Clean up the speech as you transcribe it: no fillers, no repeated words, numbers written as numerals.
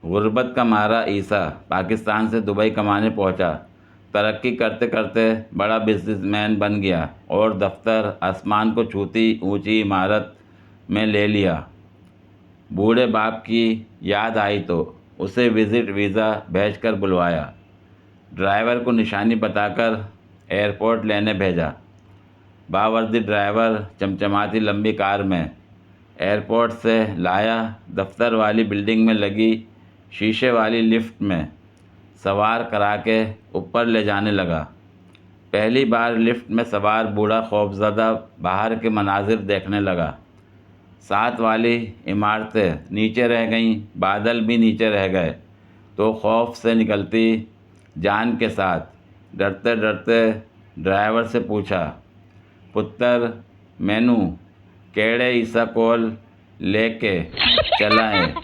गुर्बत का मारा ईसा पाकिस्तान से दुबई कमाने पहुंचा। तरक्की करते करते बड़ा बिजनेसमैन बन गया और दफ्तर आसमान को छूती ऊंची इमारत में ले लिया। बूढ़े बाप की याद आई तो उसे विजिट वीज़ा भेजकर बुलवाया। ड्राइवर को निशानी बताकर एयरपोर्ट लेने भेजा। बावर्दी ड्राइवर चमचमाती लंबी कार में एयरपोर्ट से लाया। दफ्तर वाली बिल्डिंग में लगी शीशे वाली लिफ्ट में सवार करा के ऊपर ले जाने लगा। पहली बार लिफ्ट में सवार बूढ़ा खौफज़दा बाहर के मनाजिर देखने लगा। साथ वाली इमारतें नीचे रह गईं, बादल भी नीचे रह गए तो खौफ से निकलती जान के साथ डरते डरते ड्राइवर से पूछा, पुत्र मैनू केड़े ईसा कोल लेके चला है।